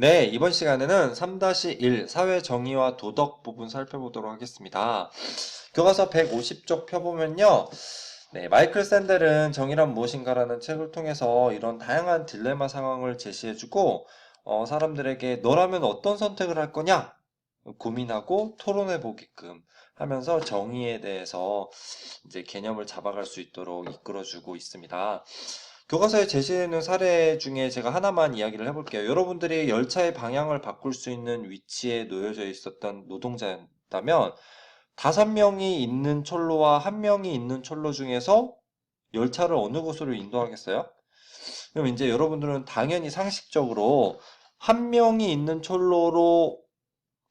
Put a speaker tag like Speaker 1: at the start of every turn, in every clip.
Speaker 1: 네, 이번 시간에는 3-1 사회 정의와 도덕 부분 살펴보도록 하겠습니다. 교과서 150쪽 펴보면요. 네, 마이클 샌델은 정의란 무엇인가라는 책을 통해서 이런 다양한 딜레마 상황을 제시해주고, 사람들에게 너라면 어떤 선택을 할 거냐? 고민하고 토론해 보게끔 하면서 정의에 대해서 이제 개념을 잡아갈 수 있도록 이끌어주고 있습니다. 교과서에 제시되는 사례 중에 제가 하나만 이야기를 해볼게요. 여러분들이 열차의 방향을 바꿀 수 있는 위치에 놓여져 있었던 노동자였다면 5명이 있는 철로와 1명이 있는 철로 중에서 열차를 어느 곳으로 인도하겠어요? 그럼 이제 여러분들은 당연히 상식적으로 1명이 있는 철로로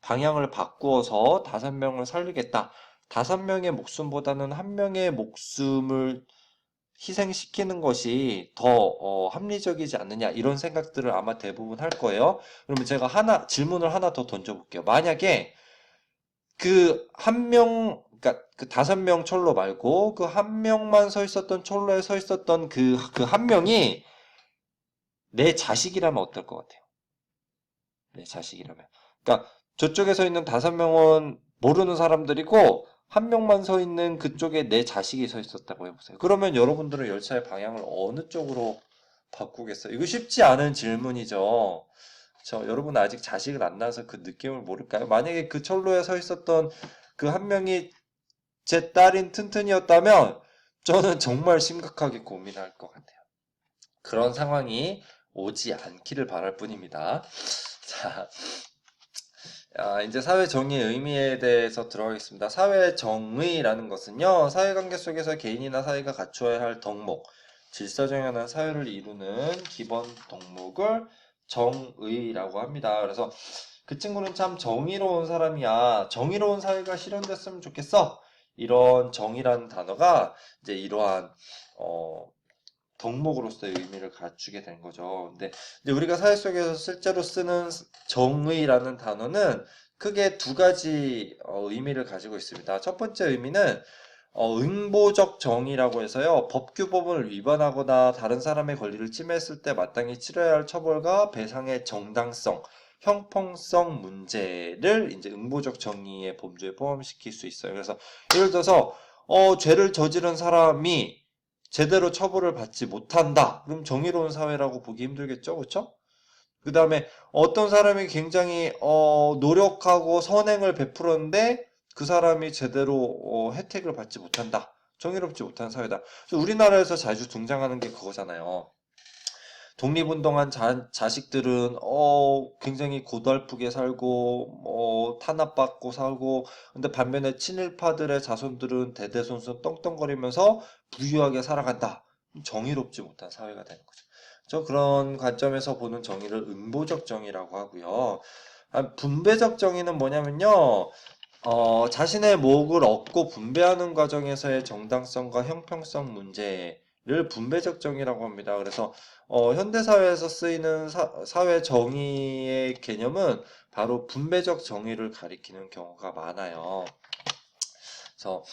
Speaker 1: 방향을 바꾸어서 5명을 살리겠다. 5명의 목숨보다는 1명의 목숨을 희생시키는 것이 더 합리적이지 않느냐 이런 생각들을 아마 대부분 할 거예요. 그러면 제가 질문을 하나 더 던져볼게요. 만약에 그 한 명, 그러니까 그 5명 철로 말고 그 1명만 서 있었던 철로에 서 있었던 그 1명이 내 자식이라면 어떨 것 같아요? 내 자식이라면. 그러니까 저쪽에 서 있는 5명은 모르는 사람들이고 1명만 서 있는 그쪽에 내 자식이 서 있었다고 해보세요. 그러면 여러분들은 열차의 방향을 어느 쪽으로 바꾸겠어요? 이거 쉽지 않은 질문이죠. 여러분 아직 자식을 안 낳아서 그 느낌을 모를까요? 만약에 그 철로에 서 있었던 그 1명이 제 딸인 튼튼이었다면 저는 정말 심각하게 고민할 것 같아요. 그런 상황이 오지 않기를 바랄 뿐입니다. 자, 이제 사회 정의의 의미에 대해서 들어가겠습니다. 사회 정의라는 것은요, 사회관계 속에서 개인이나 사회가 갖추어야 할 덕목, 질서정연한 사회를 이루는 기본 덕목을 정의라고 합니다. 그래서 그 친구는 참 정의로운 사람이야. 정의로운 사회가 실현됐으면 좋겠어. 이런 정의라는 단어가 이제 이러한 어, 덕목으로서의 의미를 갖추게 된 거죠. 근데 우리가 사회 속에서 실제로 쓰는 정의라는 단어는 크게 두 가지 의미를 가지고 있습니다. 첫 번째 의미는 응보적 정의라고 해서요. 법규범을 위반하거나 다른 사람의 권리를 침해했을 때 마땅히 치러야 할 처벌과 배상의 정당성, 형평성 문제를 이제 응보적 정의의 범주에 포함시킬 수 있어요. 그래서 예를 들어서 죄를 저지른 사람이 제대로 처벌을 받지 못한다. 그럼 정의로운 사회라고 보기 힘들겠죠, 그렇죠? 그 다음에 어떤 사람이 굉장히 노력하고 선행을 베풀었는데 그 사람이 제대로 혜택을 받지 못한다. 정의롭지 못한 사회다. 그래서 우리나라에서 자주 등장하는 게 그거잖아요. 독립운동한 자식들은 굉장히 고달프게 살고 탄압받고 살고 근데 반면에 친일파들의 자손들은 대대손손 떵떵거리면서 부유하게 살아간다. 정의롭지 못한 사회가 되는 거죠. 저 그런 관점에서 보는 정의를 응보적 정의라고 하고요. 분배적 정의는 뭐냐면요. 자신의 몫을 얻고 분배하는 과정에서의 정당성과 형평성 문제를 분배적 정의라고 합니다. 그래서 현대사회에서 쓰이는 사회 정의의 개념은 바로 분배적 정의를 가리키는 경우가 많아요. 그래서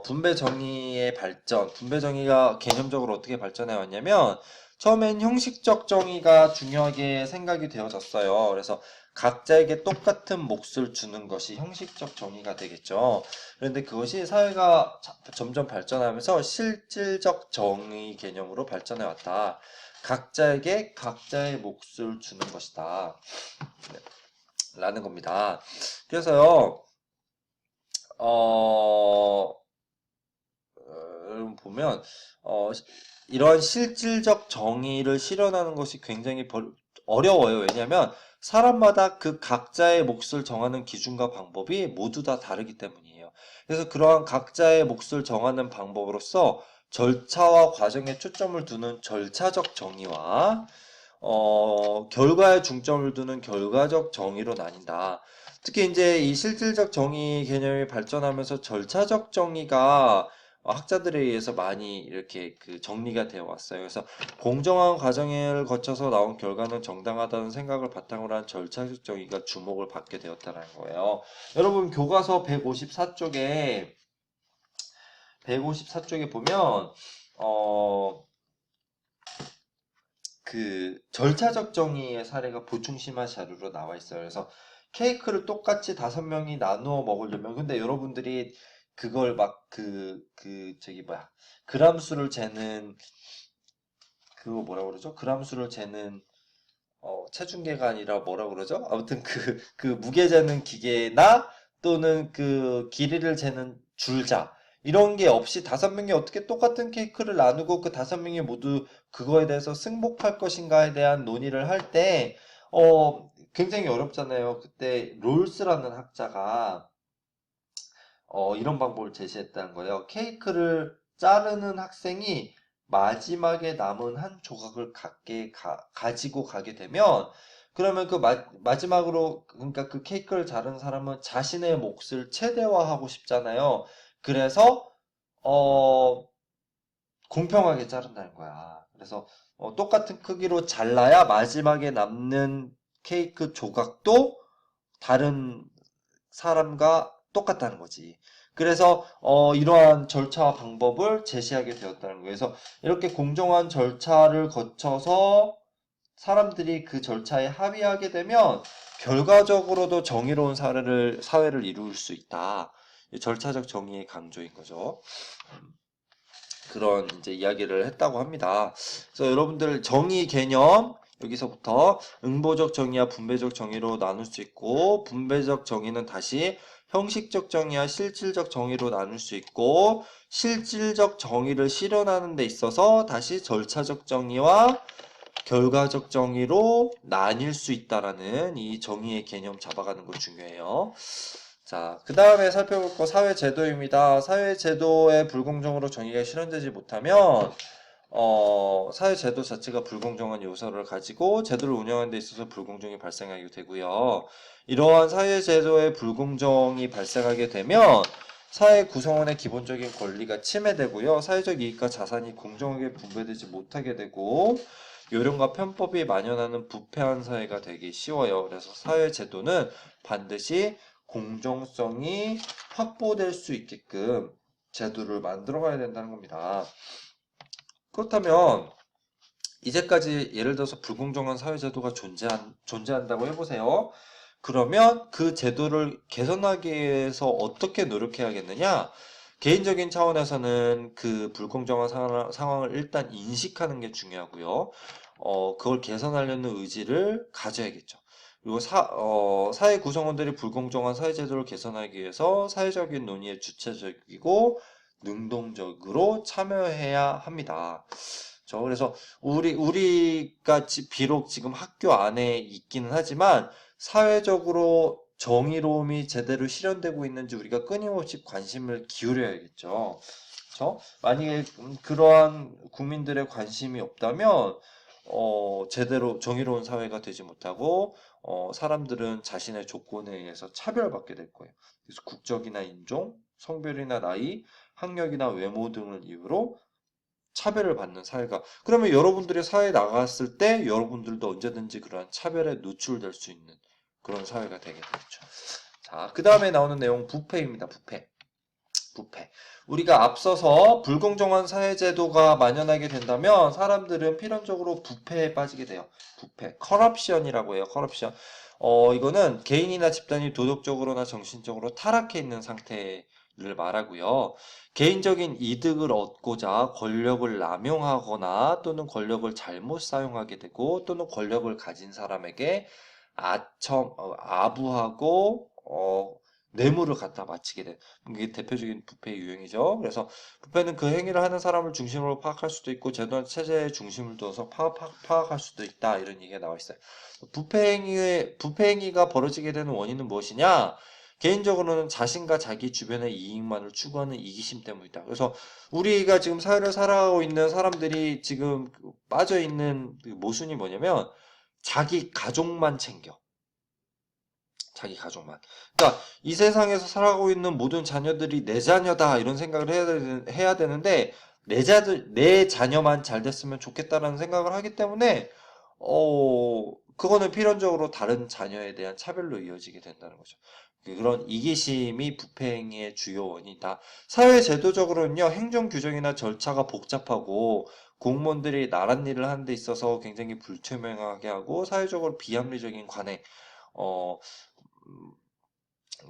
Speaker 1: 분배 정의의 발전, 분배 정의가 개념적으로 어떻게 발전해 왔냐면 처음엔 형식적 정의가 중요하게 생각이 되어졌어요. 그래서 각자에게 똑같은 몫을 주는 것이 형식적 정의가 되겠죠. 그런데 그것이 사회가 점점 발전하면서 실질적 정의 개념으로 발전해 왔다. 각자에게 각자의 몫을 주는 것이다. 라는 겁니다. 그래서요, 어, 여러분 보면 이런 실질적 정의를 실현하는 것이 굉장히 어려워요. 왜냐하면 사람마다 그 각자의 몫을 정하는 기준과 방법이 모두 다 다르기 때문이에요. 그래서 그러한 각자의 몫을 정하는 방법으로서 절차와 과정에 초점을 두는 절차적 정의와 결과에 중점을 두는 결과적 정의로 나뉜다. 특히 이제 이 실질적 정의 개념이 발전하면서 절차적 정의가 학자들에 의해서 많이 이렇게 그 정리가 되어 왔어요. 그래서 공정한 과정을 거쳐서 나온 결과는 정당하다는 생각을 바탕으로 한 절차적 정의가 주목을 받게 되었다는 거예요. 여러분 교과서 154쪽에 보면 어 그 절차적 정의의 사례가 보충 심화 자료로 나와 있어요. 그래서 케이크를 똑같이 5명이 나누어 먹으려면 근데 여러분들이 그걸 막 저기 뭐야 그람 수를 재는 그거 뭐라 그러죠? 그람 수를 재는 체중계가 아니라 뭐라 그러죠? 아무튼 그 무게 재는 기계나 또는 그 길이를 재는 줄자 이런 게 없이 5명이 어떻게 똑같은 케이크를 나누고 그 5명이 모두 그거에 대해서 승복할 것인가에 대한 논의를 할 때 굉장히 어렵잖아요. 그때 롤스라는 학자가 이런 방법을 제시했다는 거예요. 케이크를 자르는 학생이 마지막에 남은 한 조각을 가지고 가게 되면 그러면 그 마지막으로 그러니까 그 케이크를 자른 사람은 자신의 몫을 최대화하고 싶잖아요. 그래서 어 공평하게 자른다는 거야. 그래서 똑같은 크기로 잘라야 마지막에 남는 케이크 조각도 다른 사람과 똑같다는 거지. 그래서 이러한 절차와 방법을 제시하게 되었다는 거예요. 그래서 이렇게 공정한 절차를 거쳐서 사람들이 그 절차에 합의하게 되면 결과적으로도 정의로운 사회를 이룰 수 있다. 절차적 정의의 강조인 거죠. 그런 이제 이야기를 했다고 합니다. 그래서 여러분들 정의 개념 여기서부터 응보적 정의와 분배적 정의로 나눌 수 있고 분배적 정의는 다시 형식적 정의와 실질적 정의로 나눌 수 있고 실질적 정의를 실현하는 데 있어서 다시 절차적 정의와 결과적 정의로 나뉠 수 있다라는 이 정의의 개념 잡아가는 거 중요해요. 자, 그 다음에 살펴볼 거 사회제도입니다. 사회제도의 불공정으로 정의가 실현되지 못하면 사회제도 자체가 불공정한 요소를 가지고 제도를 운영하는 데 있어서 불공정이 발생하게 되고요. 이러한 사회제도의 불공정이 발생하게 되면 사회 구성원의 기본적인 권리가 침해되고요. 사회적 이익과 자산이 공정하게 분배되지 못하게 되고 요령과 편법이 만연하는 부패한 사회가 되기 쉬워요. 그래서 사회제도는 반드시 공정성이 확보될 수 있게끔 제도를 만들어 가야 된다는 겁니다. 그렇다면 이제까지 예를 들어서 불공정한 사회제도가 존재한다고 해보세요. 그러면 그 제도를 개선하기 위해서 어떻게 노력해야겠느냐? 개인적인 차원에서는 그 불공정한 상황을 일단 인식하는 게 중요하고요. 그걸 개선하려는 의지를 가져야겠죠. 그리고 사회 구성원들이 불공정한 사회제도를 개선하기 위해서 사회적인 논의에 주체적이고 능동적으로 참여해야 합니다. 그래서 우리가 비록 지금 학교 안에 있기는 하지만 사회적으로 정의로움이 제대로 실현되고 있는지 우리가 끊임없이 관심을 기울여야겠죠. 그렇죠? 만약에 그러한 국민들의 관심이 없다면 제대로 정의로운 사회가 되지 못하고 사람들은 자신의 조건에 의해서 차별받게 될 거예요. 그래서 국적이나 인종, 성별이나 나이, 학력이나 외모 등을 이유로 차별을 받는 사회가 그러면 여러분들이 사회에 나갔을 때 여러분들도 언제든지 그러한 차별에 노출될 수 있는 그런 사회가 되게 되겠죠. 자, 그 다음에 나오는 내용 부패입니다. 부패. 우리가 앞서서 불공정한 사회제도가 만연하게 된다면 사람들은 필연적으로 부패에 빠지게 돼요. 부패. 커럽션이라고 해요. 커럽션. 이거는 개인이나 집단이 도덕적으로나 정신적으로 타락해 있는 상태를 말하고요. 개인적인 이득을 얻고자 권력을 남용하거나 또는 권력을 잘못 사용하게 되고 또는 권력을 가진 사람에게 아부하고 뇌물을 갖다 바치게 된 이게 대표적인 부패의 유형이죠. 그래서 부패는 그 행위를 하는 사람을 중심으로 파악할 수도 있고 제도나 체제의 중심을 둬서 파악할 수도 있다 이런 얘기가 나와 있어요. 부패 행위가 벌어지게 되는 원인은 무엇이냐? 개인적으로는 자신과 자기 주변의 이익만을 추구하는 이기심 때문이다. 그래서 우리가 지금 사회를 살아가고 있는 사람들이 지금 빠져 있는 모순이 뭐냐면 자기 가족만 챙겨. 자기 가족만. 그러니까 이 세상에서 살아가고 있는 모든 자녀들이 내 자녀다 이런 생각을 해야 되는데 내 자녀만 잘 됐으면 좋겠다라는 생각을 하기 때문에 그거는 필연적으로 다른 자녀에 대한 차별로 이어지게 된다는 거죠. 그런 이기심이 부패행위의 주요 원인이다. 사회 제도적으로는요, 행정 규정이나 절차가 복잡하고 공무원들이 나랏 일을 하는 데 있어서 굉장히 불투명하게 하고 사회적으로 비합리적인 관행, 어,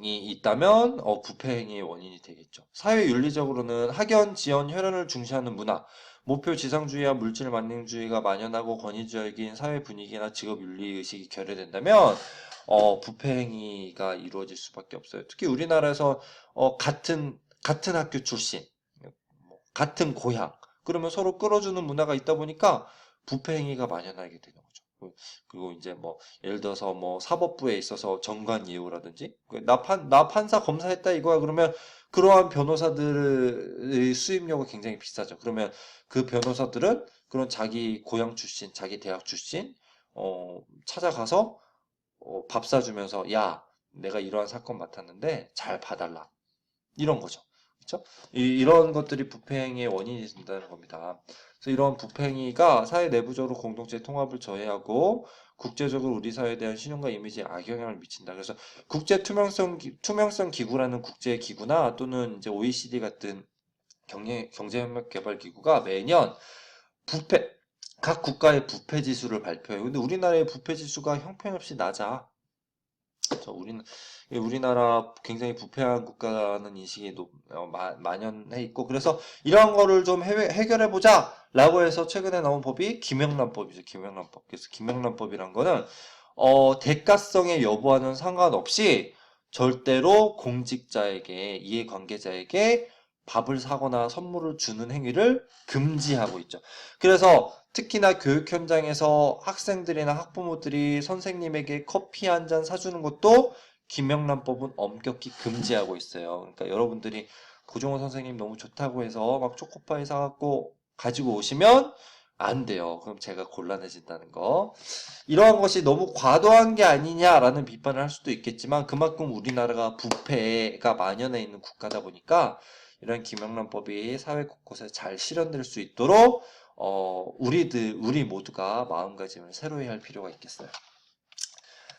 Speaker 1: 이 있다면 부패행위의 원인이 되겠죠. 사회윤리적으로는 학연, 지연, 혈연을 중시하는 문화, 목표 지상주의와 물질 만능주의가 만연하고 권위주의적인 사회 분위기나 직업 윤리 의식이 결여된다면 부패행위가 이루어질 수밖에 없어요. 특히 우리나라에서 같은 학교 출신, 같은 고향, 그러면 서로 끌어주는 문화가 있다 보니까 부패행위가 만연하게 되는 거죠. 그리고 이제 뭐 예를 들어서 뭐 사법부에 있어서 정관예우라든지 나 판사 검사했다 이거야 그러면 그러한 변호사들의 수임료가 굉장히 비싸죠. 그러면 그 변호사들은 그런 자기 고향 출신, 자기 대학 출신 찾아가서 밥 사주면서 야 내가 이러한 사건 맡았는데 잘 봐달라 이런 거죠. 그렇죠? 이런 것들이 부패행위의 원인이 된다는 겁니다. 그래서 이런 부패행위가 사회 내부적으로 공동체 통합을 저해하고 국제적으로 우리 사회에 대한 신용과 이미지에 악영향을 미친다. 그래서 국제 투명성 기구라는 국제 기구나 또는 이제 OECD 같은 경제협력개발기구가 매년 부패 각 국가의 부패 지수를 발표해요. 근데 우리나라의 부패 지수가 형편없이 낮아. 우리나라 굉장히 부패한 국가라는 인식이 만연해 있고, 그래서 이러한 거를 좀 해결해 보자! 라고 해서 최근에 나온 법이 김영란법이죠. 김영란법. 그래서 김영란법이란 거는, 대가성의 여부와는 상관없이 절대로 공직자에게, 이해관계자에게 밥을 사거나 선물을 주는 행위를 금지하고 있죠. 그래서 특히나 교육 현장에서 학생들이나 학부모들이 선생님에게 커피 한 잔 사주는 것도 김영란법은 엄격히 금지하고 있어요. 그러니까 여러분들이 고종호 선생님 너무 좋다고 해서 막 초코파이 사갖고 가지고 오시면 안 돼요. 그럼 제가 곤란해진다는 거. 이러한 것이 너무 과도한 게 아니냐라는 비판을 할 수도 있겠지만 그만큼 우리나라가 부패가 만연해 있는 국가다 보니까 이런 김영란법이 사회 곳곳에 잘 실현될 수 있도록 우리 모두가 마음가짐을 새로이 할 필요가 있겠어요.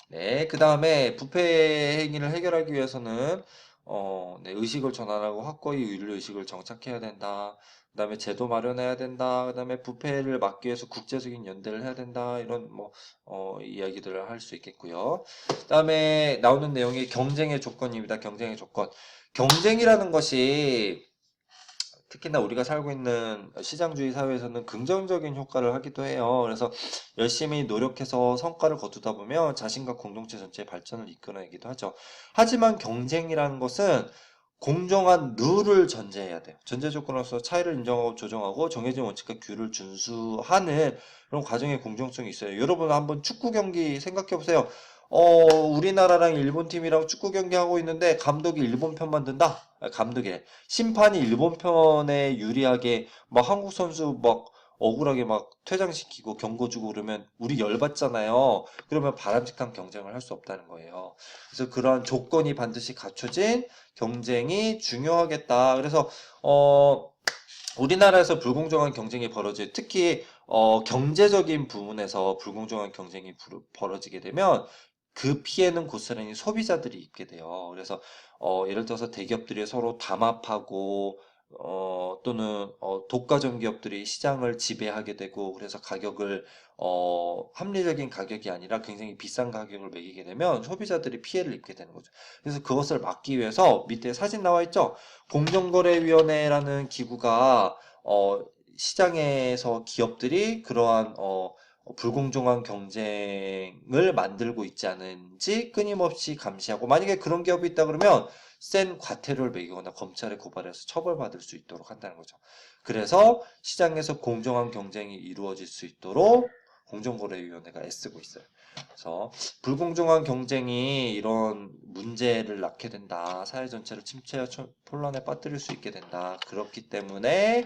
Speaker 1: 네, 그 다음에 부패 행위를 해결하기 위해서는 네, 의식을 전환하고 확고히 윤리 의식을 정착해야 된다. 그 다음에 제도 마련해야 된다. 그 다음에 부패를 막기 위해서 국제적인 연대를 해야 된다. 이런 이야기들을 할 수 있겠고요. 그 다음에 나오는 내용이 경쟁의 조건입니다. 경쟁의 조건. 경쟁이라는 것이 특히나 우리가 살고 있는 시장주의 사회에서는 긍정적인 효과를 하기도 해요. 그래서 열심히 노력해서 성과를 거두다 보면 자신과 공동체 전체의 발전을 이끌어내기도 하죠. 하지만 경쟁이라는 것은 공정한 룰을 전제해야 돼요. 전제 조건으로서 차이를 인정하고 조정하고 정해진 원칙과 규율을 준수하는 그런 과정의 공정성이 있어요. 여러분 한번 축구 경기 생각해 보세요. 우리나라랑 일본 팀이랑 축구 경기하고 있는데 감독이 일본 편만 든다? 감독이 심판이 일본 편에 유리하게 막 한국 선수 막 억울하게 막 퇴장시키고 경고 주고 그러면 우리 열받잖아요. 그러면 바람직한 경쟁을 할 수 없다는 거예요. 그래서 그러한 조건이 반드시 갖춰진 경쟁이 중요하겠다. 그래서 우리나라에서 불공정한 경쟁이 벌어질 특히 경제적인 부분에서 불공정한 경쟁이 벌어지게 되면 그 피해는 고스란히 소비자들이 입게 돼요. 그래서 예를 들어서 대기업들이 서로 담합하고 또는 독과점 기업들이 시장을 지배하게 되고 그래서 가격을 합리적인 가격이 아니라 굉장히 비싼 가격을 매기게 되면 소비자들이 피해를 입게 되는 거죠. 그래서 그것을 막기 위해서 밑에 사진 나와 있죠. 공정거래위원회라는 기구가 시장에서 기업들이 그러한 불공정한 경쟁을 만들고 있지 않은지 끊임없이 감시하고 만약에 그런 기업이 있다 그러면 센 과태료를 매기거나 검찰에 고발해서 처벌받을 수 있도록 한다는 거죠. 그래서 시장에서 공정한 경쟁이 이루어질 수 있도록 공정거래위원회가 애쓰고 있어요. 그래서 불공정한 경쟁이 이런 문제를 낳게 된다. 사회 전체를 침체와 혼란에 빠뜨릴 수 있게 된다. 그렇기 때문에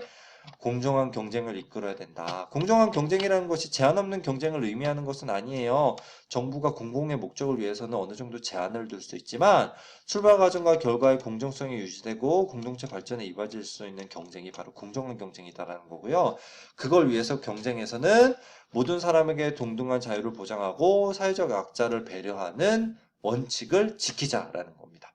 Speaker 1: 공정한 경쟁을 이끌어야 된다. 공정한 경쟁이라는 것이 제한 없는 경쟁을 의미하는 것은 아니에요. 정부가 공공의 목적을 위해서는 어느 정도 제한을 둘 수 있지만 출발 과정과 결과의 공정성이 유지되고 공동체 발전에 이바지할 수 있는 경쟁이 바로 공정한 경쟁이다라는 거고요. 그걸 위해서 경쟁에서는 모든 사람에게 동등한 자유를 보장하고 사회적 약자를 배려하는 원칙을 지키자라는 겁니다.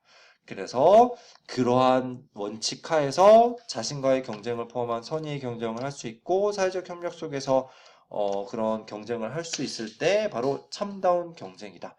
Speaker 1: 그래서 그러한 원칙 하에서 자신과의 경쟁을 포함한 선의의 경쟁을 할 수 있고 사회적 협력 속에서 그런 경쟁을 할 수 있을 때 바로 참다운 경쟁이다.